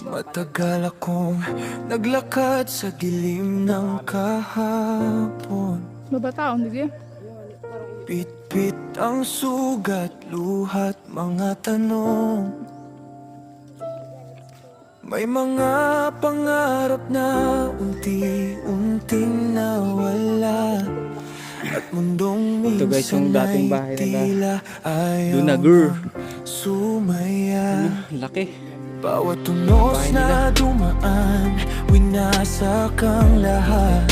Matagal akong naglakad sa dilim ng kahapon. Mabataon, di Pit-pit ang sugat, luhat mga tanong. May mga pangarap na unti-unting nawala. At mundong Ito guys, yung minsan dating ay bahay nila. tila ayaw Dunagur. sumaya. Laki. Bawat tunos Bahay nila. na dumaan, winasak ang lahat.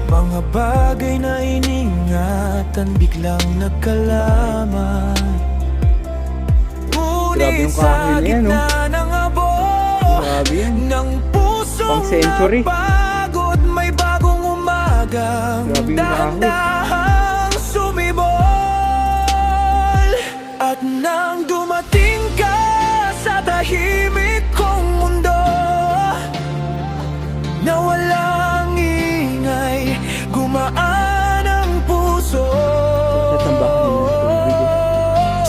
Mga bagay na iningatan, biglang nagkalaman. Grabe Ngunit yung sa kahoy na yan, gitna ng abo Grabe yan. ng pusong Pang-century. napagod, may bagong umagang Grabe yung kahoy. dahan-dahang sumibol. At nang dumating ka sa tahimik kong mundo, na walang ingay, gumaan ang puso.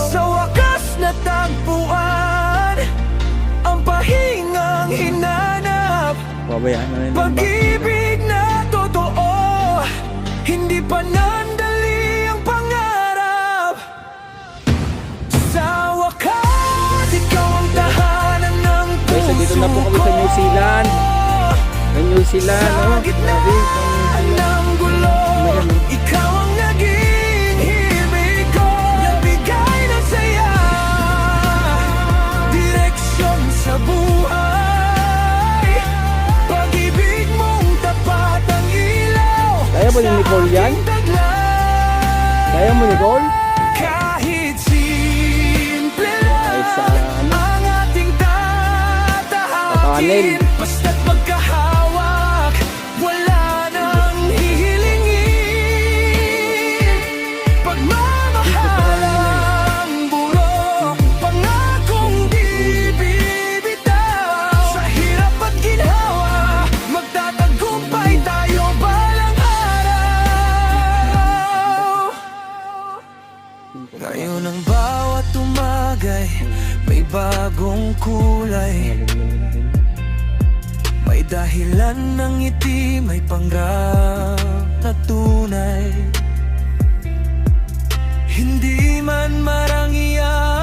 Sa wakas natagpuan ang pahingang hinanap. Pabayaan na nila ang bahay nila. Pag-ibig na totoo, hindi pa nandali ang pangarap. Sa wakas, ikaw ang tahanan ng Guys, puso dito na po kami sa New Zealand. Sa New Zealand, Sa oh. gitna Grabe. ng gulo, Ayan. ikaw ang naging himig ko. Nagbigay ng saya, direksyon sa buhay. Pag-ibig mong tapat ang ilaw. Kaya ba ni Nicole yan? Sa aking taglay. Kaya mo, Nicole? Kahit simple Ay, sa lang ano? ang ating tatahakin, Tatahanin. basta't magkahawak, wala nang hihilingin. Pagmamahal ang buro, pangakong di bibitaw. Sa hirap at ginhawa, magtatagumpay tayo balang araw. Ngayon ang bawat umagay, may bagong kulay. May dahilan ng ngiti, may pangarap na tunay. Hindi man marangyang